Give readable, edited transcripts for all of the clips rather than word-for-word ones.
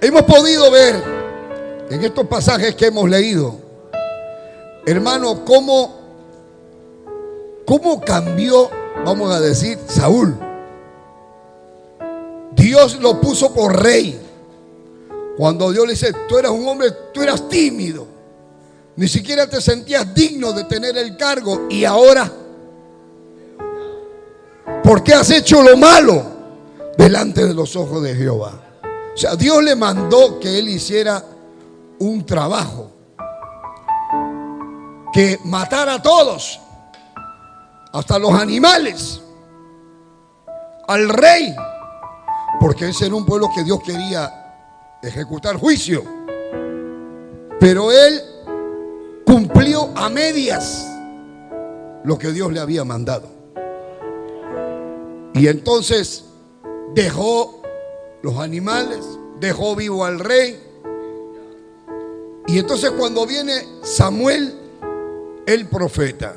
Hemos podido ver en estos pasajes que hemos leído, hermano, cómo cambió, vamos a decir, Saúl. Dios lo puso por rey. Cuando Dios le dice, tú eras un hombre, tú eras tímido, ni siquiera te sentías digno de tener el cargo, y ahora, ¿por qué has hecho lo malo delante de los ojos de Jehová? O sea, Dios le mandó que él hiciera un trabajo, que matara a todos, hasta los animales, al rey, porque ese era un pueblo que Dios quería ejecutar juicio. Pero él cumplió a medias lo que Dios le había mandado. Y entonces dejó los animales, dejó vivo al rey. Y entonces cuando viene Samuel, el profeta,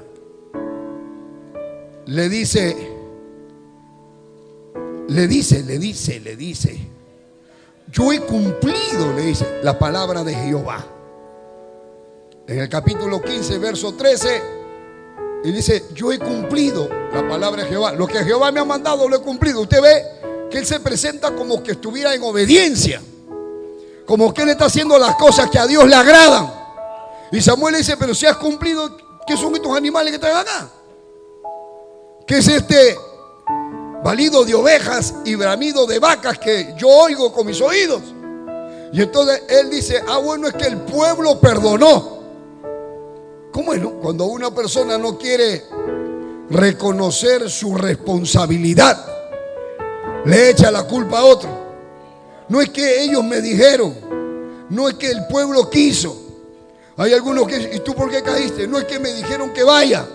le dice, yo he cumplido, le dice, la palabra de Jehová. En el capítulo 15, verso 13, él dice, yo he cumplido la palabra de Jehová. Lo que Jehová me ha mandado lo he cumplido. Usted ve que él se presenta como que estuviera en obediencia, como que él está haciendo las cosas que a Dios le agradan. Y Samuel le dice, pero si has cumplido, ¿qué son estos animales que traen acá? ¿Qué es este balido de ovejas y bramido de vacas que yo oigo con mis oídos? Y entonces él dice, bueno, es que el pueblo perdonó. ¿Cómo es, no? Cuando una persona no quiere reconocer su responsabilidad, le echa la culpa a otro. No es que ellos me dijeron, no es que el pueblo quiso. Hay algunos que dicen, ¿y tú por qué caíste? No es que me dijeron que vaya,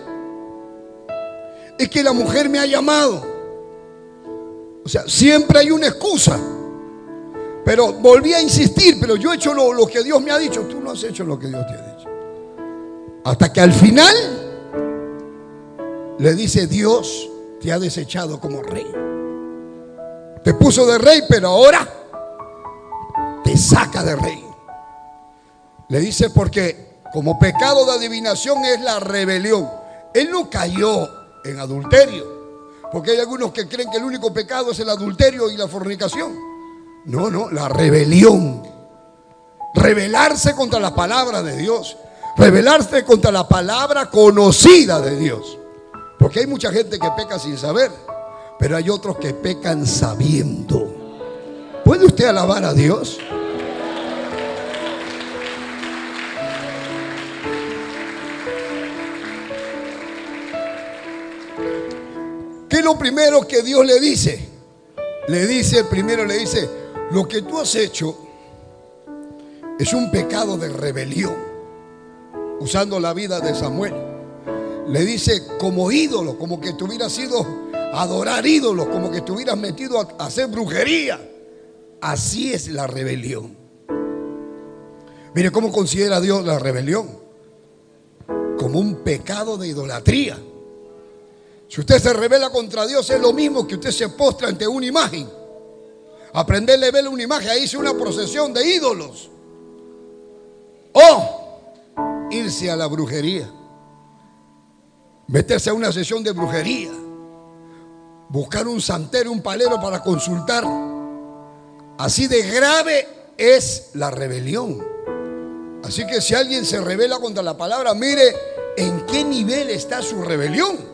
es que la mujer me ha llamado. O sea, siempre hay una excusa. Pero volví a insistir, pero yo he hecho lo que Dios me ha dicho. Tú no has hecho lo que Dios te ha dicho. Hasta que al final le dice, Dios te ha desechado como rey. Te puso de rey, pero ahora te saca de rey. Le dice, porque como pecado de adivinación es la rebelión. Él no cayó en adulterio, porque hay algunos que creen que el único pecado es el adulterio y la fornicación. No, la rebelión. Rebelarse contra la palabra de Dios. Rebelarse contra la palabra conocida de Dios. Porque hay mucha gente que peca sin saber, pero hay otros que pecan sabiendo. ¿Puede usted alabar a Dios? ¿Qué es lo primero que Dios le dice? Primero le dice, lo que tú has hecho es un pecado de rebelión. Usando la vida de Samuel, le dice, como ídolo, como que tú hubieras ido a adorar ídolos, como que estuvieras metido a hacer brujería. Así es la rebelión. Mire cómo considera Dios la rebelión: como un pecado de idolatría. Si usted se rebela contra Dios, es lo mismo que usted se postra ante una imagen. Aprenderle a ver una imagen, ahí hice una procesión de ídolos. O irse a la brujería, meterse a una sesión de brujería, buscar un santero, un palero para consultar. Así de grave es la rebelión. Así que si alguien se rebela contra la palabra, mire en qué nivel está su rebelión.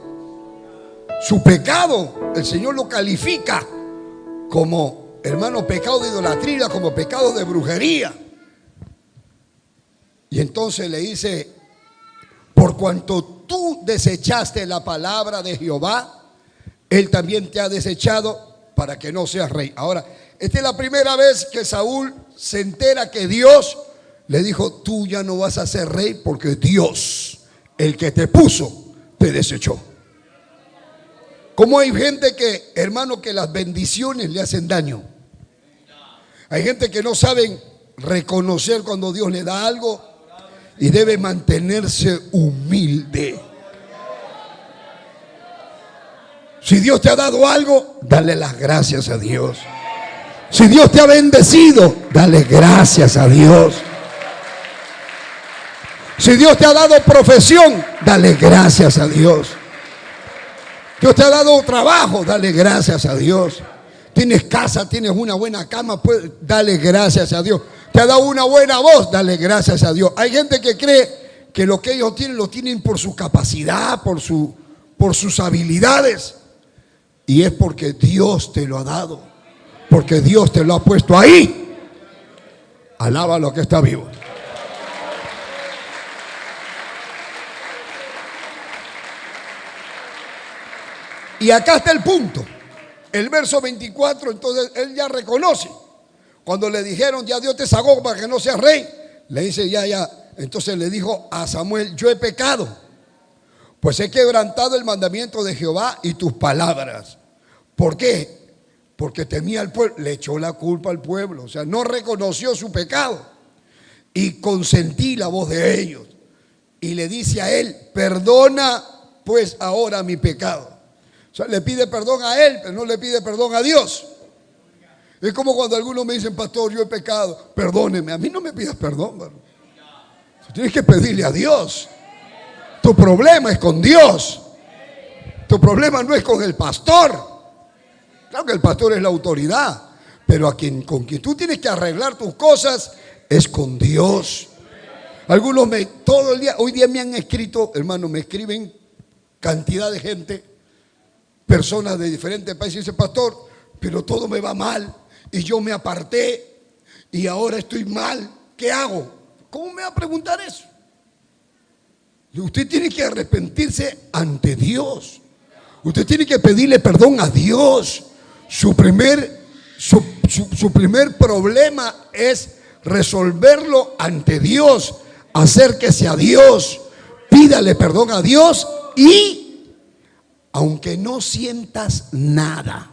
Su pecado, el Señor lo califica como, hermano, pecado de idolatría, como pecado de brujería. Y entonces le dice, por cuanto tú desechaste la palabra de Jehová, Él también te ha desechado para que no seas rey. Ahora, esta es la primera vez que Saúl se entera que Dios le dijo, tú ya no vas a ser rey porque Dios, el que te puso, te desechó. Como hay gente que, hermano, que las bendiciones le hacen daño. Hay gente que no saben reconocer cuando Dios le da algo y debe mantenerse humilde. Si Dios te ha dado algo, dale las gracias a Dios. Si Dios te ha bendecido, dale gracias a Dios. Si Dios te ha dado profesión, dale gracias a Dios. Dios te ha dado trabajo, dale gracias a Dios. Tienes casa, tienes una buena cama, pues dale gracias a Dios. Te ha dado una buena voz, dale gracias a Dios. Hay gente que cree que lo que ellos tienen lo tienen por su capacidad, por sus habilidades. Y es porque Dios te lo ha dado, porque Dios te lo ha puesto ahí. Alaba lo que está vivo. Y acá está el punto. El verso 24, entonces él ya reconoce. Cuando le dijeron, ya Dios te sacó para que no seas rey, le dice, ya. Entonces le dijo a Samuel, yo he pecado, pues he quebrantado el mandamiento de Jehová y tus palabras. ¿Por qué? Porque temía al pueblo. Le echó la culpa al pueblo. O sea, no reconoció su pecado. Y consentí la voz de ellos. Y le dice a él, perdona pues ahora mi pecado. O sea, le pide perdón a él, pero no le pide perdón a Dios. Es como cuando algunos me dicen, pastor, yo he pecado. Perdóneme, a mí no me pidas perdón, hermano. Tienes que pedirle a Dios. Tu problema es con Dios. Tu problema no es con el pastor. Claro que el pastor es la autoridad, pero con quien tú tienes que arreglar tus cosas es con Dios. Algunos todo el día, hoy día me han escrito, hermano, me escriben cantidad de gente, personas de diferentes países, y dicen, pastor, pero todo me va mal y yo me aparté y ahora estoy mal. ¿Qué hago? ¿Cómo me va a preguntar eso? Usted tiene que arrepentirse ante Dios. Usted tiene que pedirle perdón a Dios. Su primer problema es resolverlo ante Dios. Acérquese a Dios. Pídale perdón a Dios y aunque no sientas nada.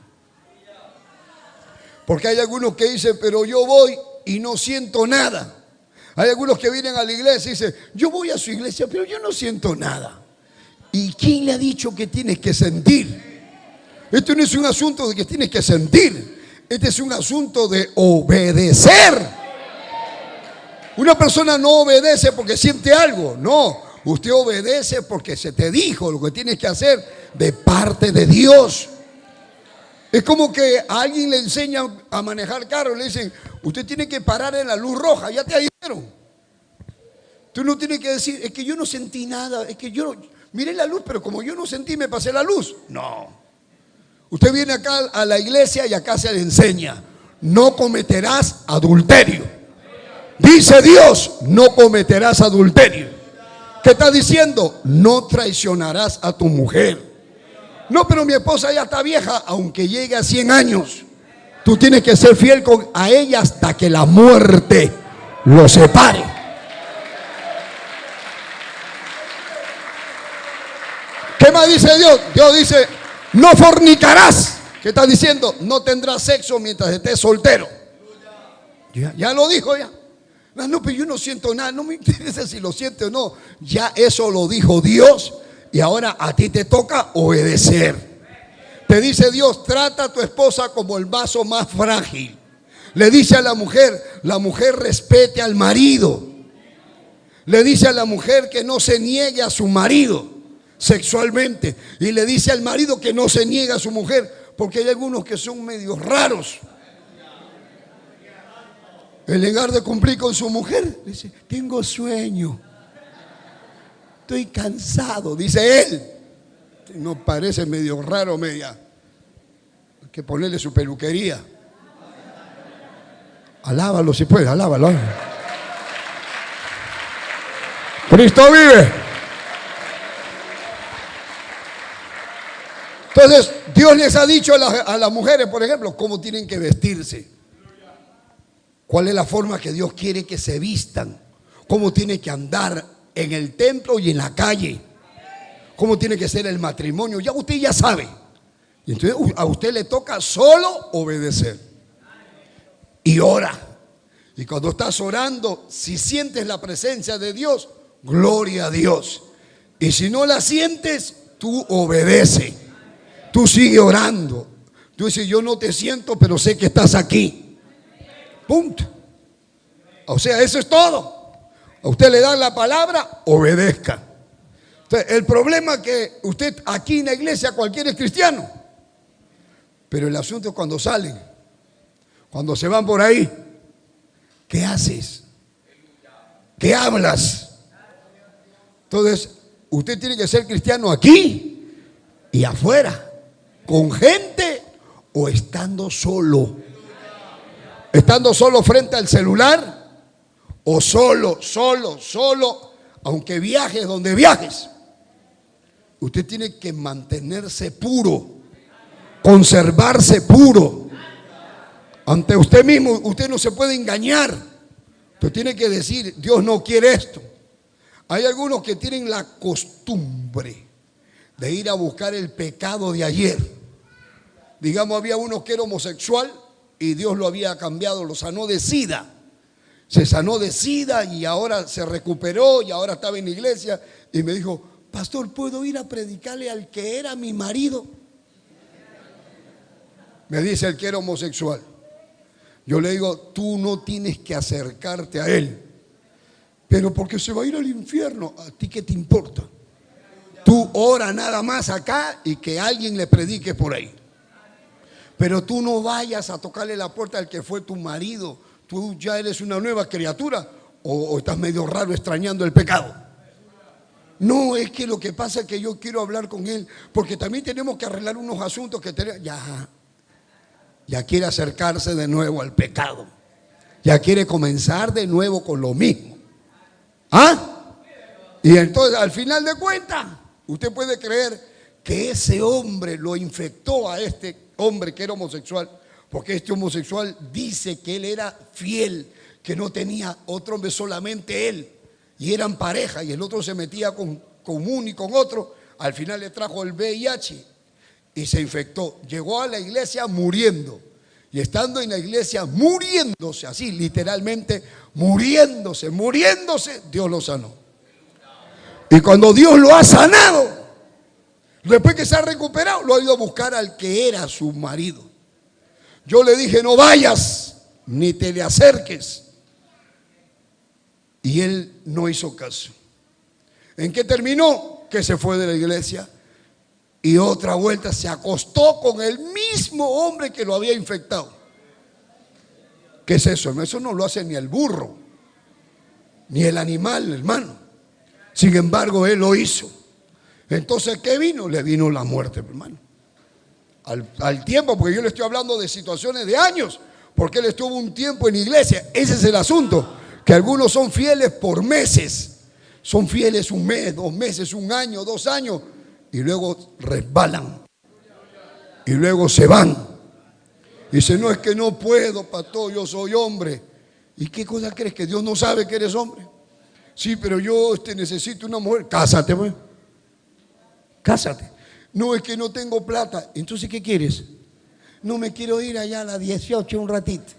Porque hay algunos que dicen, pero yo voy y no siento nada. Hay algunos que vienen a la iglesia y dicen, yo voy a su iglesia, pero yo no siento nada. ¿Y quién le ha dicho que tienes que sentir? Esto no es un asunto de que tienes que sentir. Este es un asunto de obedecer. Una persona no obedece porque siente algo. No, usted obedece porque se te dijo lo que tienes que hacer de parte de Dios. Es como que a alguien le enseñan a manejar carro y le dicen, usted tiene que parar en la luz roja, ya te dijeron. Tú no tienes que decir, es que yo no sentí nada, es que yo miré la luz, pero como yo no sentí, me pasé la luz. No. Usted viene acá a la iglesia y acá se le enseña, no cometerás adulterio. Dice Dios, no cometerás adulterio. ¿Qué está diciendo? No traicionarás a tu mujer. No, pero mi esposa ya está vieja, aunque llegue a 100 años. Tú tienes que ser fiel a ella hasta que la muerte lo separe. ¿Qué más dice Dios? Dios dice, no fornicarás. ¿Qué está diciendo? No tendrás sexo mientras estés soltero. Ya lo dijo ya. No, pero yo no siento nada, no me interesa si lo siente o no. Ya eso lo dijo Dios. Y ahora a ti te toca obedecer. Te dice Dios, trata a tu esposa como el vaso más frágil. Le dice a la mujer respete al marido. Le dice a la mujer que no se niegue a su marido sexualmente. Y le dice al marido que no se niegue a su mujer. Porque hay algunos que son medio raros. En lugar de cumplir con su mujer, dice, tengo sueño. Estoy cansado, dice él. No parece medio raro, media. Hay que ponerle su peluquería. Alábalo si puedes, alábalo. Cristo vive. Entonces, Dios les ha dicho a las mujeres, por ejemplo, cómo tienen que vestirse. ¿Cuál es la forma que Dios quiere que se vistan? ¿Cómo tiene que andar en el templo y en la calle? ¿Cómo tiene que ser el matrimonio? Ya usted ya sabe. Y entonces a usted le toca solo obedecer. Y ora. Y cuando estás orando, si sientes la presencia de Dios, gloria a Dios. Y si no la sientes, tú obedece. Tú sigue orando. Tú dices, yo no te siento, pero sé que estás aquí. Punto. O sea, eso es todo. A usted le dan la palabra, obedezca. Entonces, el problema es que usted aquí en la iglesia cualquiera es cristiano. Pero el asunto es cuando salen, cuando se van por ahí, ¿qué haces? ¿Qué hablas? Entonces, usted tiene que ser cristiano aquí y afuera, con gente o estando solo. Estando solo frente al celular o solo, aunque viajes donde viajes. Usted tiene que mantenerse puro, conservarse puro. Ante usted mismo, usted no se puede engañar. Usted tiene que decir, Dios no quiere esto. Hay algunos que tienen la costumbre de ir a buscar el pecado de ayer. Digamos, había uno que era homosexual y Dios lo había cambiado, lo sanó de SIDA. Se sanó de SIDA y ahora se recuperó y ahora estaba en la iglesia y me dijo, pastor, ¿puedo ir a predicarle al que era mi marido? Me dice el que era homosexual. Yo le digo, tú no tienes que acercarte a él, pero porque se va a ir al infierno, ¿a ti qué te importa? Tú ora nada más acá y que alguien le predique por ahí. Pero tú no vayas a tocarle la puerta al que fue tu marido. Tú ya eres una nueva criatura o estás medio raro extrañando el pecado. No, es que lo que pasa es que yo quiero hablar con él porque también tenemos que arreglar unos asuntos que tenemos. Ya quiere acercarse de nuevo al pecado. Ya quiere comenzar de nuevo con lo mismo. ¿Ah? Y entonces al final de cuentas usted puede creer que ese hombre lo infectó a este hombre que era homosexual, porque este homosexual dice que él era fiel, que no tenía otro hombre, solamente él, y eran pareja, y el otro se metía con uno y con otro. Al final le trajo el VIH y se infectó. Llegó a la iglesia muriendo, y estando en la iglesia muriéndose, así literalmente muriéndose, Dios lo sanó. Y cuando Dios lo ha sanado, después que se ha recuperado, lo ha ido a buscar al que era su marido. Yo le dije, no vayas, ni te le acerques. Y él no hizo caso. ¿En qué terminó? Que se fue de la iglesia y otra vuelta se acostó con el mismo hombre que lo había infectado. ¿Qué es eso? Eso no lo hace ni el burro, ni el animal, hermano. Sin embargo, él lo hizo. Entonces, ¿qué vino? Le vino la muerte, hermano. Al tiempo, porque yo le estoy hablando de situaciones de años, porque él estuvo un tiempo en iglesia. Ese es el asunto, que algunos son fieles por meses. Son fieles un mes, 2 meses, 1 año, 2 años, y luego resbalan. Y luego se van. Dice, no, es que no puedo, pastor, yo soy hombre. ¿Y qué cosa crees? ¿Que Dios no sabe que eres hombre? Sí, pero yo necesito una mujer. Cásate, pues. Cásate. No, es que no tengo plata. Entonces, ¿qué quieres? No, me quiero ir allá a la 18 un ratito.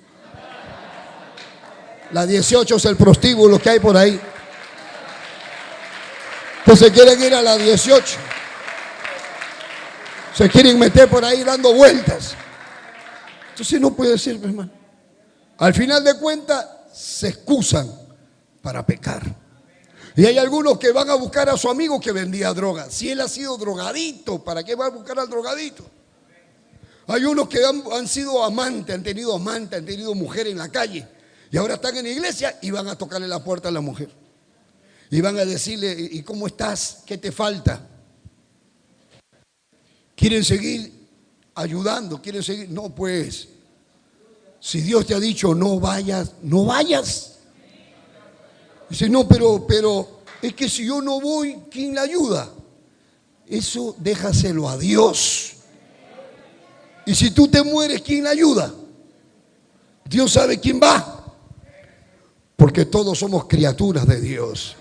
La 18 es el prostíbulo que hay por ahí. Entonces quieren ir a la 18. Se quieren meter por ahí dando vueltas. Entonces no puede ser, hermano. Al final de cuentas, se excusan para pecar. Y hay algunos que van a buscar a su amigo que vendía droga. Si él ha sido drogadito, ¿para qué va a buscar al drogadito? Hay unos que han sido amantes, han tenido mujer en la calle. Y ahora están en la iglesia y van a tocarle la puerta a la mujer. Y van a decirle, ¿y cómo estás? ¿Qué te falta? ¿Quieren seguir ayudando? ¿Quieren seguir? No, pues, si Dios te ha dicho no vayas, no vayas. Dice, no, pero es que si yo no voy, ¿quién la ayuda? Eso déjaselo a Dios. Y si tú te mueres, ¿quién la ayuda? Dios sabe quién va. Porque todos somos criaturas de Dios.